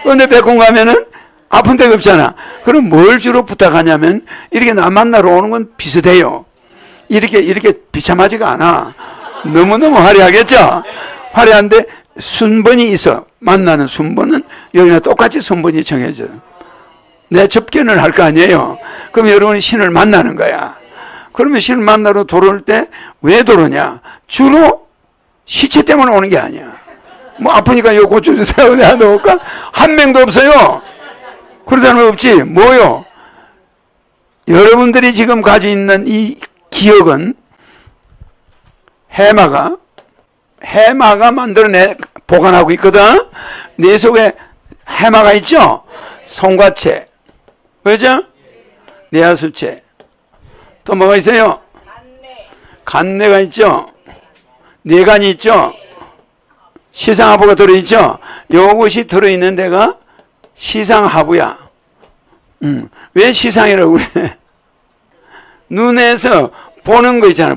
그런데 백공 가면은 아픈 데가 없잖아. 그럼 뭘 주로 부탁하냐면, 이렇게 나 만나러 오는 건 비슷해요. 이렇게 비참하지가 않아. 너무너무 화려하겠죠? 화려한데 순번이 있어. 만나는 순번은 여기는 똑같이 순번이 정해져요. 내 접견을 할 거 아니에요. 그럼 여러분이 신을 만나는 거야. 그러면 신을 만나러 들어올 때 왜 들어오냐? 주로 시체 때문에 오는 게 아니야. 뭐 아프니까 이거 고쳐주세요. 내가 넣을까? 한 명도 없어요. 그런 사람은 없지. 뭐요? 여러분들이 지금 가지고 있는 이 기억은 해마가 보관하고 있거든. 내 속에 해마가 있죠? 송과체, 그죠? 내하수체. 또 뭐가 있어요? 간내가 있죠? 뇌간이 있죠? 시상하부가 들어있죠? 요것이 들어있는 데가 시상하부야. 왜 시상이라고 그래? 눈에서 보는 거 있잖아,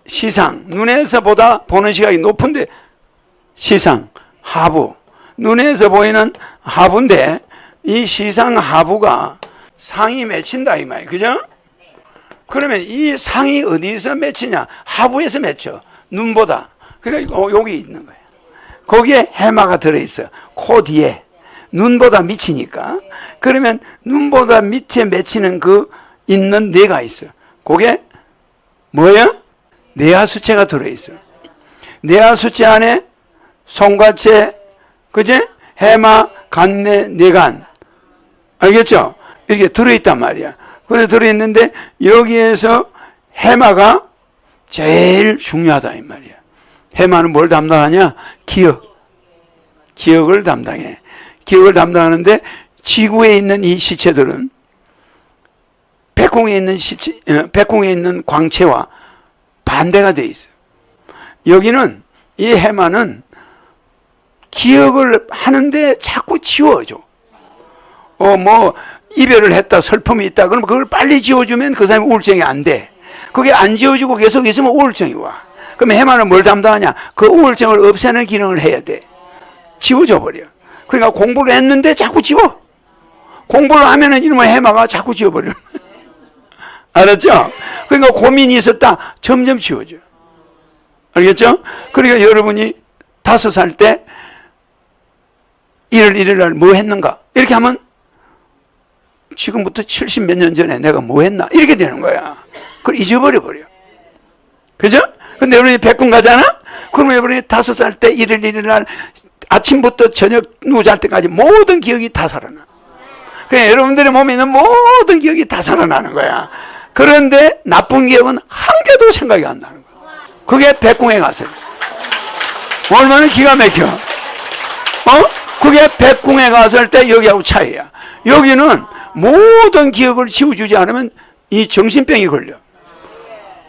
시상. 눈에서 보다 보는 시각이 높은데 시상, 하부. 눈에서 보이는 하부인데 이 시상 하부가 상이 맺힌다 이 말이에요. 그죠? 그러면 이 상이 어디서 맺히냐? 하부에서 맺혀. 눈보다. 그러니까 여기 있는 거예요. 거기에 해마가 들어있어요. 코 뒤에. 눈보다 밑이니까. 그러면 눈보다 밑에 맺히는 그 있는 뇌가 있어요. 그게 뭐예요? 뇌하수체가 들어있어요. 뇌하수체 안에 송과체, 그제? 해마, 간내, 뇌간. 알겠죠? 이렇게 들어있단 말이야. 그래 들어있는데 여기에서 해마가 제일 중요하다 이 말이야. 해마는 뭘 담당하냐? 기억을 담당해. 기억을 담당하는데 지구에 있는 이 시체들은 백공에 있는 광채와 반대가 돼 있어요. 여기는 이 해마는 기억을 하는데 자꾸 지워줘. 뭐 이별을 했다, 슬픔이 있다. 그러면 그걸 빨리 지워주면 그 사람이 우울증이 안 돼. 그게 안 지워지고 계속 있으면 우울증이 와. 그럼 해마는 뭘 담당하냐? 그 우울증을 없애는 기능을 해야 돼. 지워져 버려. 그러니까 공부를 했는데 자꾸 지워. 공부를 하면은 이놈의 해마가 자꾸 지워버려. 알았죠? 그러니까 고민이 있었다. 점점 지워져. 알겠죠? 그러니까 여러분이 5살 때 1월 1일 날 뭐 했는가? 이렇게 하면 지금부터 70 몇 년 전에 내가 뭐 했나? 이렇게 되는 거야. 그걸 잊어버려 버려. 그죠? 근데 여러분이 백군 가잖아? 그러면 여러분이 5살 때 1월 1일 날 아침부터 저녁 누워 잘 때까지 모든 기억이 다 살아나. 그냥 여러분들의 몸에 있는 모든 기억이 다 살아나는 거야. 그런데 나쁜 기억은 한 개도 생각이 안 나는 거야. 그게 백궁에 가서요. 얼마나 기가 막혀. 그게 백궁에 갔을 때 여기하고 차이야. 여기는 모든 기억을 지워주지 않으면 이 정신병이 걸려.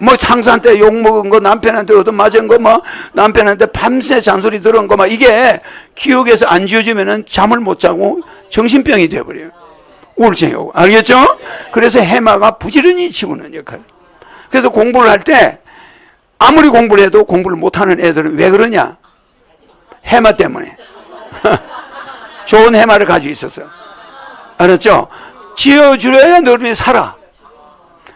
뭐 상사한 테 욕먹은 거, 남편한테 얻어맞은 거, 뭐 남편한테 밤새 잔소리 들은 거, 막 이게 기억에서 안 지워지면은 잠을 못 자고 정신병이 돼버려요. 우울증이 오고. 알겠죠? 그래서 해마가 부지런히 지우는 역할. 그래서 공부를 할 때 아무리 공부를 해도 공부를 못하는 애들은 왜 그러냐? 해마 때문에. 좋은 해마를 가지고 있어서. 알았죠? 지어주려야 너희들이 살아.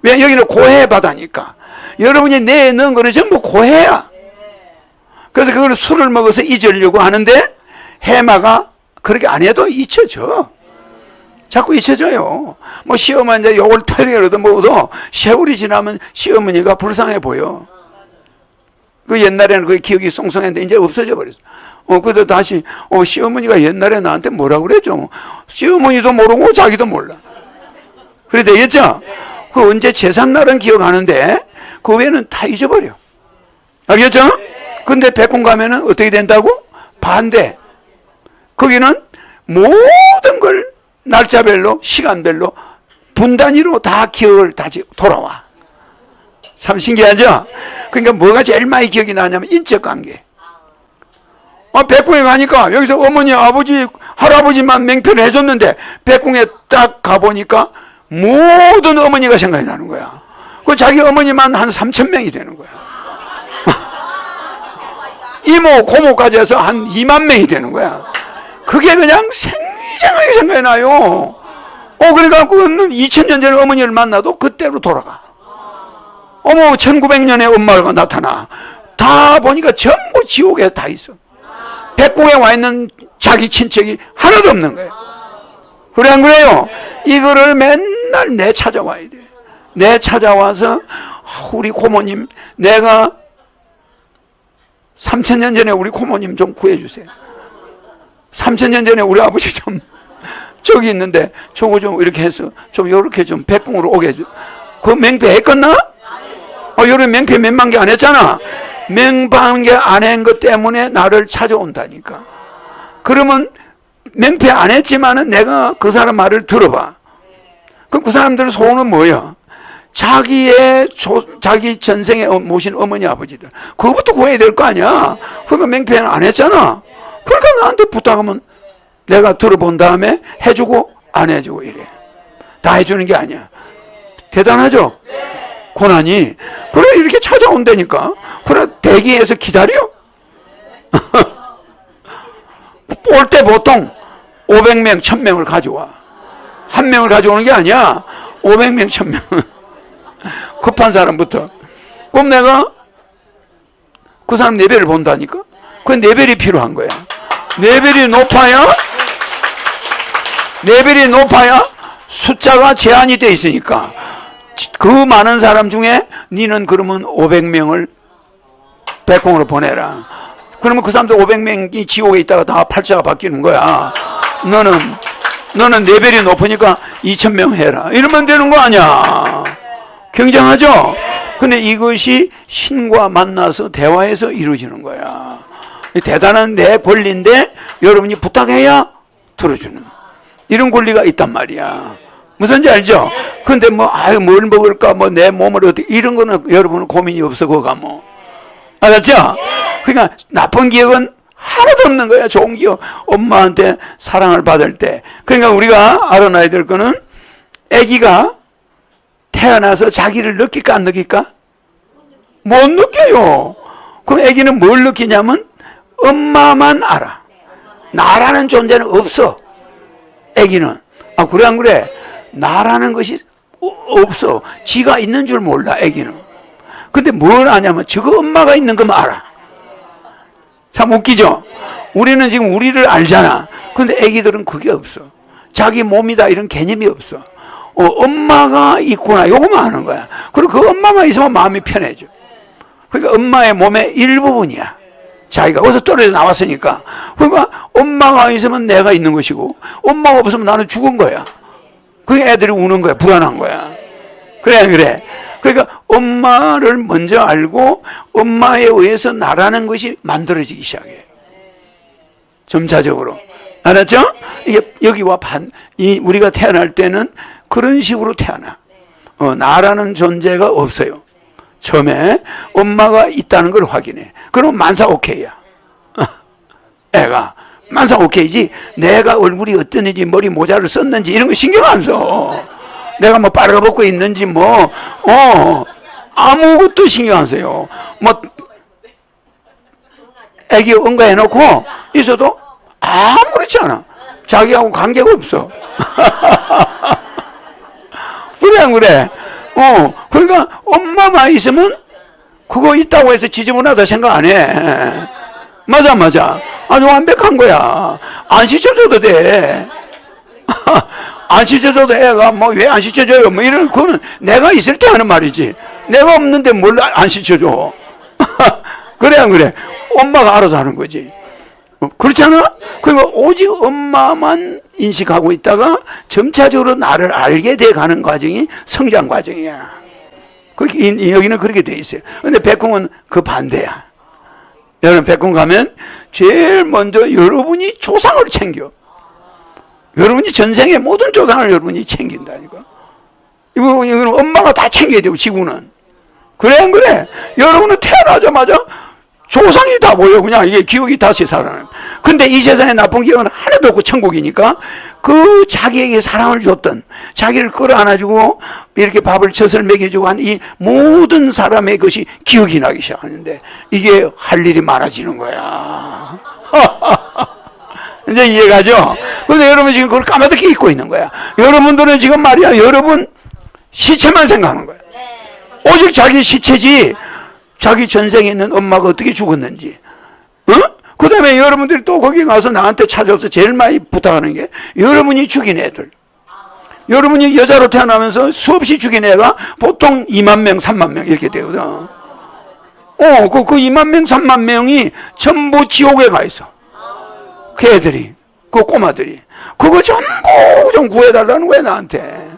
왜? 여기는 고해 바다니까. 여러분이 내에 넣은 거는 전부 고해야. 그래서 그걸 술을 먹어서 잊으려고 하는데 해마가 그렇게 안 해도 잊혀져. 자꾸 잊혀져요. 뭐 시어머니 이제 요걸 토요일에도 먹어도 세월이 지나면 시어머니가 불쌍해 보여. 그 옛날에는 그 기억이 송송했는데 이제 없어져 버렸어. 그래도 다시 시어머니가 옛날에 나한테 뭐라고 그랬죠? 시어머니도 모르고 자기도 몰라. 그래 되겠죠? 그 언제 제삿날은 기억하는데 그 외에는 다 잊어버려. 알겠죠? 근데 백군 가면은 어떻게 된다고? 반대. 거기는 모든 걸 날짜별로 시간별로 분단위로 다 기억을 다시 돌아와. 참 신기하죠? 그러니까 뭐가 제일 많이 기억이 나냐면 인적관계. 백궁에 가니까 여기서 어머니, 아버지, 할아버지만 맹편을 해줬는데 백궁에 딱 가보니까 모든 어머니가 생각이 나는 거야. 그 자기 어머니만 한 3,000명이 되는 거야. 이모, 고모까지 해서 한 2만 명이 되는 거야. 그게 그냥 생생하게 생각이 나요. 그러니까 그 2000년 전에 어머니를 만나도 그때로 돌아가. 1900년에 엄마가 나타나. 다 보니까 전부 지옥에 다 있어. 백국에 와 있는 자기 친척이 하나도 없는 거예요. 그래 안 그래요? 이거를 맨날 내 찾아와야 돼. 내 찾아와서 우리 고모님, 내가 3000년 전에 우리 고모님 좀 구해주세요. 3000년 전에 우리 아버지 좀 저기 있는데 저거 좀 이렇게 해서 좀 요렇게 좀 백궁으로 오게 해줘. 그 맹패 했겠나? 요런 맹패 몇만 개 안 했잖아. 맹반 개 안 한 것 때문에 나를 찾아온다니까. 그러면 맹패 안 했지만은 내가 그 사람 말을 들어봐. 그럼 그 사람들의 소원은 뭐야? 자기 전생에 모신 어머니 아버지들 그거부터 구해야 될 거 아니야. 그러니까 맹패는 안 했잖아. 그러니까 나한테 부탁하면 내가 들어본 다음에 해주고 안 해주고 이래. 다 해주는 게 아니야. 대단하죠? 고난이. 그래 이렇게 찾아온다니까. 그래 대기해서 기다려. 올 때 보통 500명 1000명을 가져와. 한 명을 가져오는 게 아니야. 500명 1000명. 급한 사람부터. 그럼 내가 그 사람 레벨을 본다니까. 그 레벨이 필요한 거야. 레벨이 높아야 숫자가 제한이 돼 있으니까 그 많은 사람 중에 니는 그러면 500명을 백공으로 보내라. 그러면 그 사람들 500명이 지옥에 있다가 다 팔자가 바뀌는 거야. 너는 레벨이 높으니까 2000명 해라. 이러면 되는 거 아니야. 굉장하죠? 근데 이것이 신과 만나서 대화해서 이루어지는 거야. 대단한 내 권리인데 여러분이 부탁해야 들어주는 이런 권리가 있단 말이야. 무슨지 알죠? 근데 뭘 먹을까, 내 몸을 어떻게, 이런 거는 여러분은 고민이 없어, 그거가 알았죠? 그러니까 나쁜 기억은 하나도 없는 거야, 좋은 기억. 엄마한테 사랑을 받을 때. 그러니까 우리가 알아놔야 될 거는 아기가 태어나서 자기를 느낄까, 안 느낄까? 못 느껴요. 그럼 아기는 뭘 느끼냐면 엄마만 알아. 나라는 존재는 없어. 아기는. 그래 안 그래? 나라는 것이 없어. 지가 있는 줄 몰라, 아기는. 근데 뭘 아냐면 저거 엄마가 있는 것만 알아. 참 웃기죠? 우리는 지금 우리를 알잖아. 근데 아기들은 그게 없어. 자기 몸이다 이런 개념이 없어. 엄마가 있구나 요거만 아는 거야. 그리고 그 엄마가 있으면 마음이 편해져. 그러니까 엄마의 몸의 일부분이야. 자기가 어디서 떨어져 나왔으니까. 그러니까 엄마가 있으면 내가 있는 것이고 엄마가 없으면 나는 죽은 거야. 그게 애들이 우는 거야. 불안한 거야. 그래. 그러니까 엄마를 먼저 알고 엄마에 의해서 나라는 것이 만들어지기 시작해. 점차적으로. 알았죠? 이게 여기와 우리가 태어날 때는 그런 식으로 태어나. 나라는 존재가 없어요. 처음에 엄마가 있다는 걸 확인해. 그럼 만사 오케이야. 애가. 만사 오케이지. 내가 얼굴이 어땠는지, 머리 모자를 썼는지 이런 거 신경 안 써. 내가 빨아먹고 있는지 아무것도 신경 안 써요. 애기 응가해놓고 있어도 아무렇지 않아. 자기하고 관계가 없어. 그래 안 그래? 그러니까 엄마만 있으면 그거 있다고 해서 지저분하다 생각 안 해. 맞아. 아주 완벽한 거야. 안 씻어줘도 돼. 안 씻어줘도 애가 왜 안 씻어줘요? 이런 그거는 내가 있을 때 하는 말이지. 내가 없는데 뭘 안 씻어줘? 그래 안 그래? 엄마가 알아서 하는 거지. 그렇잖아? 그러니까 오직 엄마만 인식하고 있다가 점차적으로 나를 알게 돼 가는 과정이 성장 과정이야. 여기는 그렇게 돼 있어요. 근데 백궁은 그 반대야. 여러분 백궁 가면 제일 먼저 여러분이 조상을 챙겨. 여러분이 전생의 모든 조상을 여러분이 챙긴다니까. 이거는 엄마가 다 챙겨야 되고 지구는. 그래 안 그래? 여러분은 태어나자마자 조상이 다 보여. 그냥 이게 기억이 다시 살아나요. 근데 이 세상에 나쁜 기억은 하나도 없고 천국이니까 그 자기에게 사랑을 줬던, 자기를 끌어안아주고 이렇게 밥을 젖을 먹여주고 한 이 모든 사람의 것이 기억이 나기 시작하는데 이게 할 일이 많아지는 거야. 이제 이해가죠? 근데 여러분 지금 그걸 까마득히 잊고 있는 거야. 여러분들은 지금 말이야, 여러분 시체만 생각하는 거야. 오직 자기 시체지, 자기 전생에 있는 엄마가 어떻게 죽었는지. 그 다음에 여러분들이 또 거기 가서 나한테 찾아와서 제일 많이 부탁하는 게, 여러분이 죽인 애들. 여러분이 여자로 태어나면서 수없이 죽인 애가 보통 2만 명, 3만 명 이렇게 되거든. 그 2만 명, 3만 명이 전부 지옥에 가 있어. 그 애들이, 그 꼬마들이. 그거 전부 좀 구해달라는 거야, 나한테.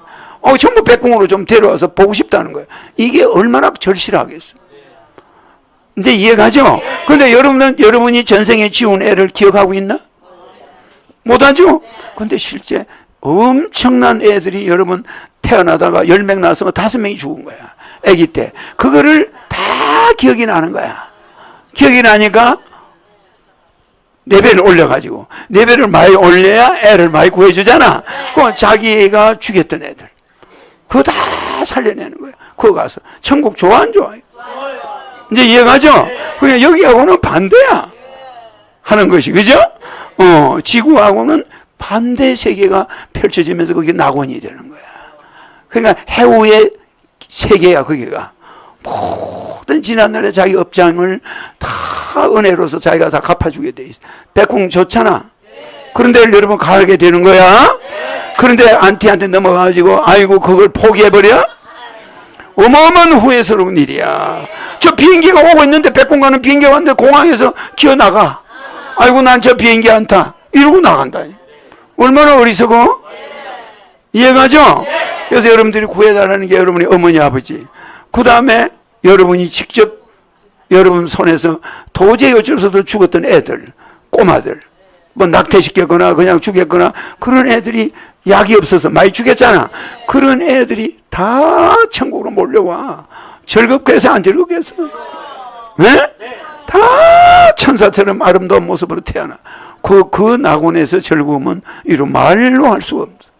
전부 백궁으로 좀 데려와서 보고 싶다는 거야. 이게 얼마나 절실하겠어. 근데 이해가죠? 근데 여러분이 전생에 지운 애를 기억하고 있나? 못하죠? 근데 실제 엄청난 애들이 여러분 태어나다가 10명 낳았으면 5명이 죽은 거야. 아기 때. 그거를 다 기억이 나는 거야. 기억이 나니까 레벨을 올려가지고, 레벨을 많이 올려야 애를 많이 구해주잖아. 그건 자기가 죽였던 애들. 그거 다 살려내는 거야. 그거 가서. 천국 좋아, 안 좋아요? 이제 이해가죠? 그냥 여기하고는 반대야. 하는 것이. 그죠? 지구하고는 반대 세계가 펼쳐지면서 그게 낙원이 되는 거야. 그러니까 해우의 세계야, 거기가. 모든 지난날에 자기 업장을 다 은혜로서 자기가 다 갚아주게 돼 있어. 백궁 좋잖아. 그런데 여러분 가게 되는 거야. 그런데 안티한테 넘어가가지고, 아이고, 그걸 포기해버려? 어마어마한 후회스러운 일이야. 저 비행기가 오고 있는데, 백궁 가는 비행기가 왔는데 공항에서 기어나가. 아이고, 난 저 비행기 안 타. 이러고 나간다. 얼마나 어리석어? 이해가죠? 그래서 여러분들이 구해달라는 게 여러분의 어머니, 아버지. 그 다음에 여러분이 직접 여러분 손에서 도저히 어쩔 수 없어 죽었던 애들, 꼬마들. 뭐 낙태시켰거나 그냥 죽였거나 그런 애들이 약이 없어서 많이 죽였잖아. 그런 애들이 다 천국으로 몰려와. 즐겁겠어, 안 즐겁겠어? 네? 다 천사처럼 아름다운 모습으로 태어나. 그 낙원에서 즐거움은 이루 말로 할 수가 없어.